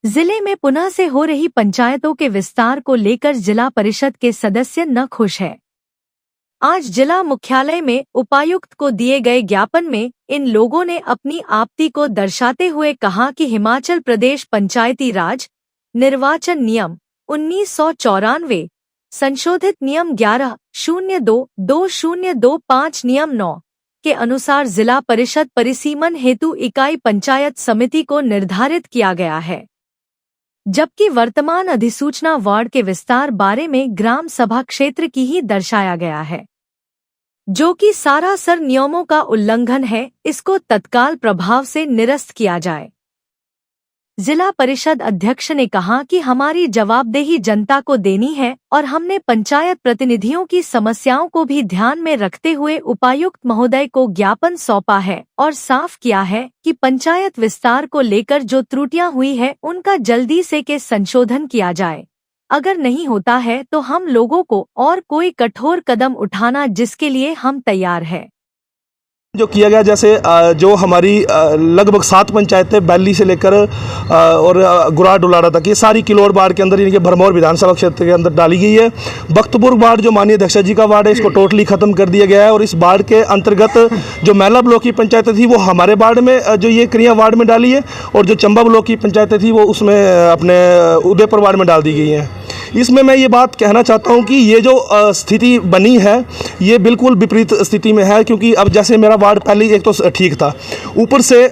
जिले में पुनः से हो रही पंचायतों के विस्तार को लेकर जिला परिषद के सदस्य न खुश हैं। आज जिला मुख्यालय में उपायुक्त को दिए गए ज्ञापन में इन लोगों ने अपनी आपत्ति को दर्शाते हुए कहा कि हिमाचल प्रदेश पंचायती राज निर्वाचन नियम 1994 संशोधित नियम 11/02/2025 नियम 9 के अनुसार जिला परिषद परिसीमन हेतु इकाई पंचायत समिति को निर्धारित किया गया है, जबकि वर्तमान अधिसूचना वार्ड के विस्तार बारे में ग्राम सभा क्षेत्र की ही दर्शाया गया है, जो कि सरासर नियमों का उल्लंघन है। इसको तत्काल प्रभाव से निरस्त किया जाए। जिला परिषद अध्यक्ष ने कहा कि हमारी जवाबदेही जनता को देनी है और हमने पंचायत प्रतिनिधियों की समस्याओं को भी ध्यान में रखते हुए उपायुक्त महोदय को ज्ञापन सौंपा है और साफ किया है कि पंचायत विस्तार को लेकर जो त्रुटियां हुई है उनका जल्दी से के संशोधन किया जाए। अगर नहीं होता है तो हम लोगों को और कोई कठोर कदम उठाना जिसके लिए हम तैयार हैं। जो किया गया, जैसे जो हमारी लगभग 7 पंचायतें बैली से लेकर और गुराड़ डुलारा तक, ये सारी किलोड़ वार्ड के अंदर, यानी कि भरमौर विधानसभा क्षेत्र के अंदर डाली गई है। बख्तपुर वार्ड जो माननीय अध्यक्ष जी का वार्ड है, इसको टोटली ख़त्म कर दिया गया है और इस वार्ड के अंतर्गत जो मैला ब्लॉक की पंचायतें थी वो हमारे वार्ड में, जो ये क्रिया वार्ड में डाली है, और जो चंबा ब्लॉक की पंचायतें थी वो उसमें अपने उदयपुर वार्ड में डाल दी गई हैं। इसमें मैं ये बात कहना चाहता हूँ कि ये जो स्थिति बनी है ये बिल्कुल विपरीत स्थिति में है, क्योंकि अब जैसे मेरा वार्ड पहले एक तो ठीक था, ऊपर से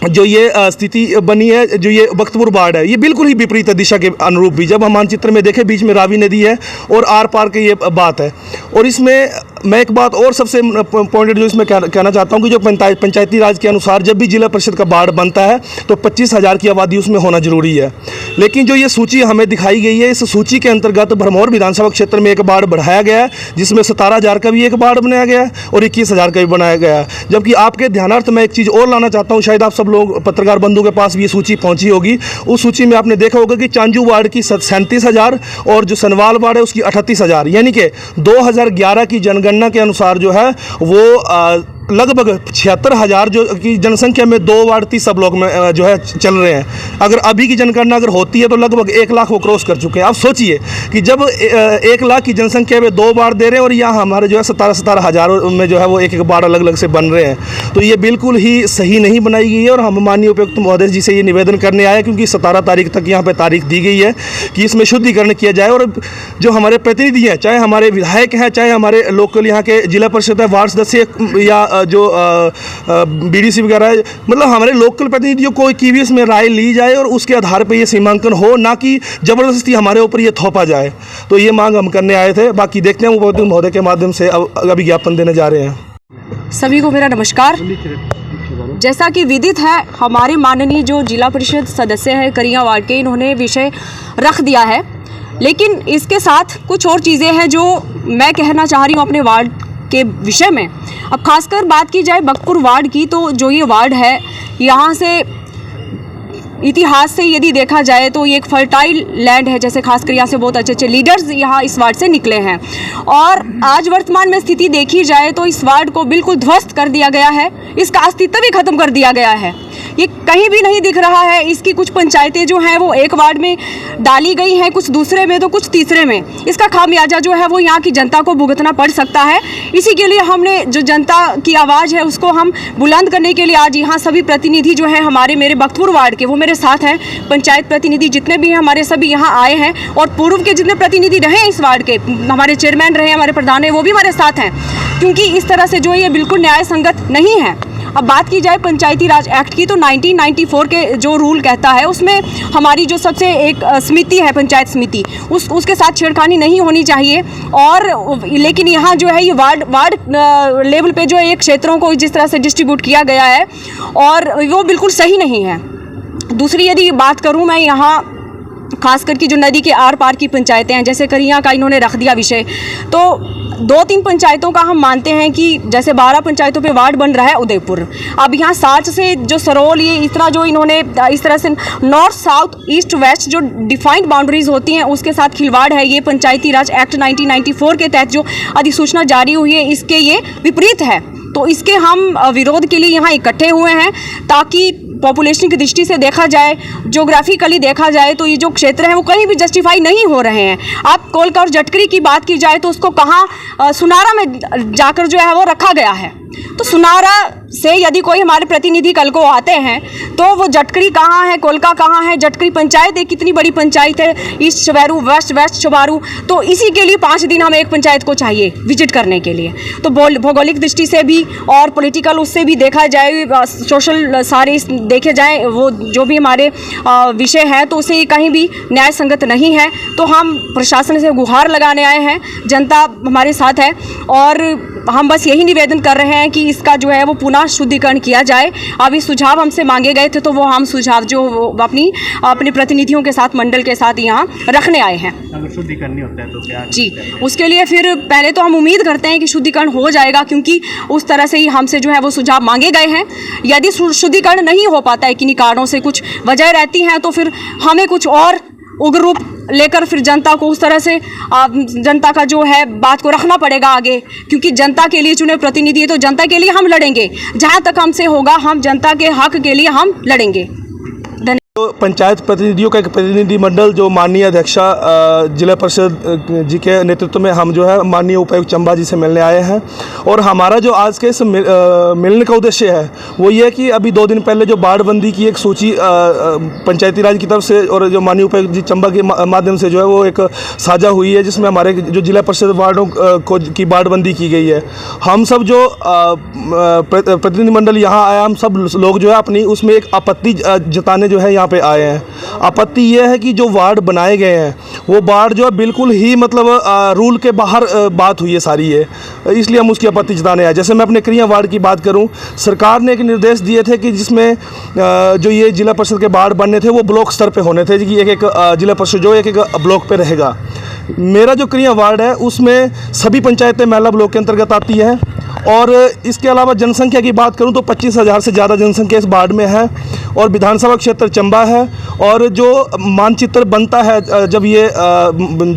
जो ये स्थिति बनी है, जो ये बख्तपुर वार्ड है, ये बिल्कुल ही विपरीत है दिशा के अनुरूप भी। जब हम मानचित्र में देखें, बीच में रावी नदी है और आर पार की ये बात है। और इसमें मैं एक बात और सबसे पॉइंटेड जो इसमें कहना चाहता हूँ कि जो पंचायती राज के अनुसार जब भी जिला परिषद का वार्ड बनता है तो 25,000 की आबादी उसमें होना जरूरी है। लेकिन जो ये सूची हमें दिखाई गई है, इस सूची के अंतर्गत भरमौर विधानसभा क्षेत्र में एक वार्ड बढ़ाया गया है, जिसमें 17,000 का भी एक वार्ड बनाया गया है और 21,000 का भी बनाया गया है। जबकि आपके ध्यानार्थ मैं एक चीज़ और लाना चाहता हूँ, शायद आप सब लोग पत्रकार बंधु के पास भी ये सूची पहुँची होगी। उस सूची में आपने देखा होगा कि चांजू वार्ड की 37,000 और जो सनवाल वार्ड है उसकी 38,000, यानी कि 2011 की जनगणना के अनुसार जो है वो लगभग 76,000 जो की जनसंख्या में 2 वार्ड 30 ब्लॉक में जो है चल रहे हैं। अगर अभी की जनगणना अगर होती है तो लगभग 1 लाख वो क्रॉस कर चुके हैं। आप सोचिए कि जब 1 लाख की जनसंख्या में 2 वार्ड दे रहे हैं और यहाँ हमारे जो है 17,000 में जो है वो एक वार्ड अलग अलग से बन रहे हैं, तो ये बिल्कुल ही सही नहीं बनाई गई है। और हम माननीय उपायुक्त महोदय जी से ये निवेदन करने आए, क्योंकि 17 तारीख तक यहाँ पर तारीख दी गई है कि इसमें शुद्धिकरण किया जाए। और जो हमारे प्रतिनिधि हैं, चाहे हमारे विधायक हैं, चाहे हमारे लोकल यहाँ के जिला परिषद है, वार्ड सदस्य या जो बीडीसी वगैरह है, मतलब हमारे लोकल प्रतिनिधियों को की भी इसमें राय ली जाए और उसके आधार पर ये सीमांकन हो, ना कि ज़बरदस्ती हमारे ऊपर ये थोपा जाए। तो ये मांग हम करने आए थे। बाकी देखते हैं उपायुक्त महोदय के माध्यम से अभी ज्ञापन देने जा रहे हैं। सभी को मेरा नमस्कार। जैसा कि विदित है, हमारे माननीय जो जिला परिषद सदस्य हैं करिया वार्ड के, इन्होंने विषय रख दिया है, लेकिन इसके साथ कुछ और चीज़ें हैं जो मैं कहना चाह रही हूँ अपने वार्ड के विषय में। अब खासकर बात की जाए बख्तपुर वार्ड की, तो जो ये वार्ड है, यहाँ से इतिहास से यदि देखा जाए तो ये एक फर्टाइल लैंड है। जैसे खासकर यहाँ से बहुत अच्छे अच्छे लीडर्स यहाँ इस वार्ड से निकले हैं, और आज वर्तमान में स्थिति देखी जाए तो इस वार्ड को बिल्कुल ध्वस्त कर दिया गया है, इसका अस्तित्व भी खत्म कर दिया गया है। ये कहीं भी नहीं दिख रहा है। इसकी कुछ पंचायतें जो हैं वो एक वार्ड में डाली गई हैं, कुछ दूसरे में तो कुछ तीसरे में। इसका खामियाजा जो है वो यहाँ की जनता को भुगतना पड़ सकता है। इसी के लिए हमने जो जनता की आवाज़ है उसको हम बुलंद करने के लिए आज यहाँ सभी प्रतिनिधि जो हैं हमारे मेरे बख्तपुर वार्ड के, वो मेरे साथ हैं। पंचायत प्रतिनिधि जितने भी हैं हमारे सभी यहाँ आए हैं, और पूर्व के जितने प्रतिनिधि रहे इस वार्ड के, हमारे चेयरमैन रहे, हमारे प्रधान है, वो भी हमारे साथ हैं, क्योंकि इस तरह से जो ये बिल्कुल न्याय संगत नहीं है। अब बात की जाए पंचायती राज एक्ट की, तो 1994 के जो रूल कहता है उसमें हमारी जो सबसे एक समिति है, पंचायत समिति, उसके साथ छेड़खानी नहीं होनी चाहिए। और लेकिन यहाँ जो है ये वार्ड लेवल पे जो है ये क्षेत्रों को जिस तरह से डिस्ट्रीब्यूट किया गया है, और वो बिल्कुल सही नहीं है। दूसरी यदि बात करूँ मैं, यहाँ खास करके जो नदी के आर पार की पंचायतें हैं, जैसे करिया का इन्होंने रख दिया विषय, तो 2-3 पंचायतों का हम मानते हैं कि जैसे 12 पंचायतों पे वार्ड बन रहा है उदयपुर। अब यहाँ 60 से जो सरोल, ये इस तरह जो इन्होंने इस तरह से नॉर्थ साउथ ईस्ट वेस्ट जो डिफाइंड बाउंड्रीज होती हैं उसके साथ खिलवाड़ है। ये पंचायती राज एक्ट 1994 के तहत जो अधिसूचना जारी हुई है इसके ये विपरीत है। तो इसके हम विरोध के लिए यहाँ इकट्ठे हुए हैं, ताकि पॉपुलेशन की दृष्टि से देखा जाए, ज्योग्राफिकली देखा जाए तो ये जो क्षेत्र हैं वो कहीं भी जस्टिफाई नहीं हो रहे हैं। आप कोलका और जटकरी की बात की जाए तो उसको कहाँ सुनारा में जाकर जो है वो रखा गया है। तो सुनारा से यदि कोई हमारे प्रतिनिधि कल को आते हैं तो वो जटकरी कहाँ है, कोलका कहाँ है, जटकरी पंचायत एक कितनी बड़ी पंचायत है, ईस्ट छबैरू, वेस्ट छबारू, तो इसी के लिए 5 दिन हमें एक पंचायत को चाहिए विजिट करने के लिए। तो भौगोलिक दृष्टि से भी और पॉलिटिकल उससे भी देखा जाए, सोशल सारे देखे जाए वो जो भी हमारे विषय है तो उसे कहीं भी न्याय संगत नहीं है। तो हम प्रशासन से गुहार लगाने आए हैं, जनता हमारे साथ है और हम बस यही निवेदन कर रहे हैं कि इसका जो है वो पुनः शुद्धिकरण किया जाए। अभी सुझाव हमसे मांगे गए थे तो वो हम सुझाव जो अपने प्रतिनिधियों के साथ, मंडल के साथ यहाँ रखने आए हैं। अगर शुद्धिकरण होता है तो क्या जी, उसके लिए फिर पहले तो हम उम्मीद करते हैं कि शुद्धिकरण हो जाएगा, क्योंकि उस तरह से ही हमसे जो है वो सुझाव मांगे गए हैं। यदि शुद्धिकरण नहीं हो पाता है, किन्हीं कारणों से कुछ वजह रहती हैं, तो फिर हमें कुछ और उग्र रूप लेकर फिर जनता को उस तरह से जनता का जो है बात को रखना पड़ेगा आगे, क्योंकि जनता के लिए चुने प्रतिनिधि है तो जनता के लिए हम लड़ेंगे। जहाँ तक हमसे होगा हम जनता के हक के लिए हम लड़ेंगे। तो पंचायत प्रतिनिधियों का एक प्रतिनिधि मंडल जो माननीय अध्यक्षा जिला परिषद जी के नेतृत्व में हम जो है माननीय उपायुक्त चंबा जी से मिलने आए हैं। और हमारा जो आज के इस मिलने का उद्देश्य है वो ये है कि अभी 2 दिन पहले जो बाढ़बंदी की एक सूची पंचायती राज की तरफ से और जो माननीय उपायुक्त जी चंबा के माध्यम से जो है वो एक साझा हुई है, जिसमें हमारे जो जिला परिषद वार्डों को की बाढ़बंदी की गई है। हम सब जो प्रतिनिधि मंडल यहाँ आया, हम सब लोग जो है अपनी उसमें एक आपत्ति जताने जो है यहाँ पे आए हैं। आपत्ति ये है कि जो वार्ड बनाए गए हैं वो वार्ड जो है बिल्कुल ही मतलब रूल के बाहर बात हुई है सारी है, इसलिए हम उसकी आपत्ति जताने आए। जैसे मैं अपने क्रिया वार्ड की बात करूं, सरकार ने एक निर्देश दिए थे कि जिसमें जो ये जिला परिषद के वार्ड बनने थे वो ब्लॉक स्तर पे होने थे, कि एक जिला परिषद जो एक ब्लॉक पे रहेगा। मेरा जो क्रिया वार्ड है उसमें सभी पंचायतें मैला ब्लॉक के अंतर्गत आती है। और इसके अलावा जनसंख्या की बात करूं तो 25,000 से ज़्यादा जनसंख्या इस वार्ड में है और विधानसभा क्षेत्र चंबा है। और जो मानचित्र बनता है, जब ये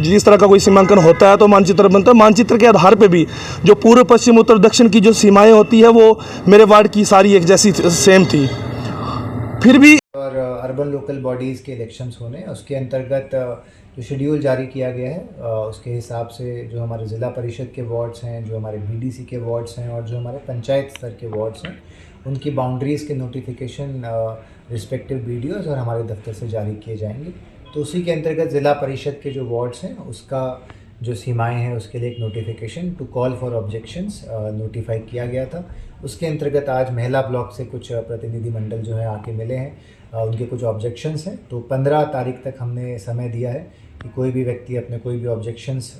जिस तरह का कोई सीमांकन होता है तो मानचित्र बनता है, मानचित्र के आधार पे भी जो पूर्व, पश्चिम, उत्तर, दक्षिण की जो सीमाएं होती है वो मेरे वार्ड की सारी एक जैसी सेम थी। फिर भी और अर्बन लोकल बॉडीज़ के इलेक्शंस होने, उसके अंतर्गत जो शेड्यूल जारी किया गया है उसके हिसाब से जो हमारे ज़िला परिषद के वार्ड्स हैं, जो हमारे बीडीसी के वार्ड्स हैं और जो हमारे पंचायत स्तर के वार्ड्स हैं, उनकी बाउंड्रीज़ के नोटिफिकेशन रिस्पेक्टिव बीडीओज़ और हमारे दफ्तर से जारी किए जाएंगे। तो उसी के अंतर्गत ज़िला परिषद के जो वार्ड्स हैं उसका जो सीमाएं हैं उसके लिए एक notification to call for objections notify किया गया था। उसके अंतर्गत आज महिला ब्लॉक से कुछ प्रतिनिधि मंडल जो है आके मिले हैं, उनके कुछ ऑब्जेक्शंस हैं। तो 15 तारीख तक हमने समय दिया है कि कोई भी व्यक्ति अपने कोई भी ऑब्जेक्शंस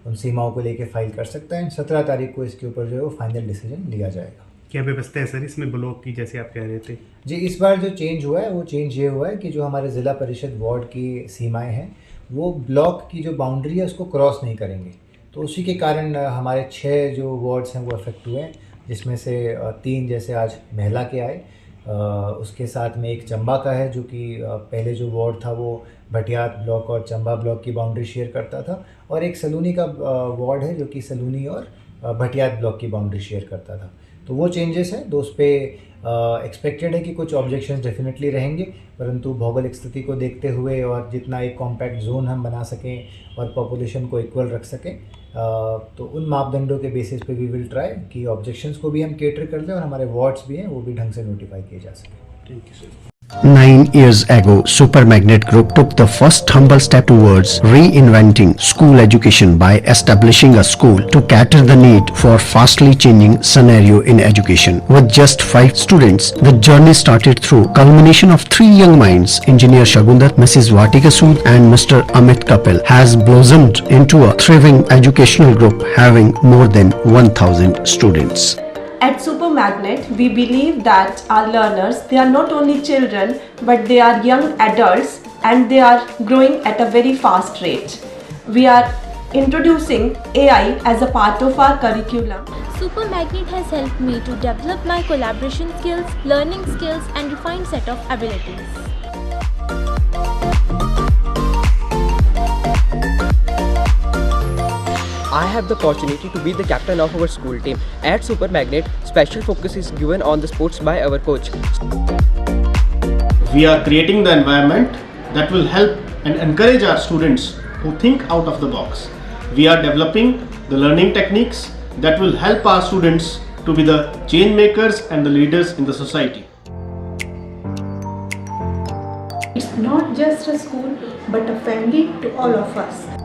उन सीमाओं को लेके फाइल कर सकता है। 17 तारीख को इसके ऊपर जो है वो फाइनल डिसीजन लिया जाएगा। क्या व्यवस्था है सर इसमें ब्लॉक की, जैसे आप कह रहे थे? जी, इस बार जो चेंज हुआ है वो चेंज ये हुआ है कि जो हमारे ज़िला परिषद वार्ड की सीमाएं हैं वो ब्लॉक की जो बाउंड्री है उसको क्रॉस नहीं करेंगे। तो उसी के कारण हमारे 6 जो वार्ड्स हैं वो अफेक्ट हुए हैं, जिसमें से 3 जैसे आज महिला के आए, उसके साथ में एक चंबा का है जो कि पहले जो वार्ड था वो भटियात ब्लॉक और चंबा ब्लॉक की बाउंड्री शेयर करता था, और एक सलूनी का वार्ड है जो कि सलूनी और भटियात ब्लॉक की बाउंड्री शेयर करता था। तो वो चेंजेस हैं, तो उस पर एक्सपेक्टेड है कि कुछ ऑब्जेक्शंस डेफिनेटली रहेंगे, परंतु भौगोलिक स्थिति को देखते हुए और जितना एक कॉम्पैक्ट जोन हम बना सकें और पॉपुलेशन को इक्वल रख सकें, तो उन मापदंडों के बेसिस पे वी विल ट्राई कि ऑब्जेक्शंस को भी हम केटर कर लें और हमारे वार्ड्स भी हैं वो भी ढंग से नोटिफाई किए जा सकें। Thank you sir. 9 years ago, Super Magnet Group took the first humble step towards reinventing school education by establishing a school to cater the need for fastly changing scenario in education. With just 5 students, the journey started through culmination of 3 young minds, Engineer Shagundar, Mrs. Vatika Sood and Mr. Amit Kapil, has blossomed into a thriving educational group having more than 1,000 students. At Super Magnet, we believe that our learners, they are not only children, but they are young adults and they are growing at a very fast rate. We are introducing AI as a part of our curriculum. Super Magnet has helped me to develop my collaboration skills, learning skills and refined set of abilities. I have the opportunity to be the captain of our school team. At Super Magnet, special focus is given on the sports by our coach. We are creating the environment that will help and encourage our students who think out of the box. We are developing the learning techniques that will help our students to be the change makers and the leaders in the society. It's not just a school but a family to all of us.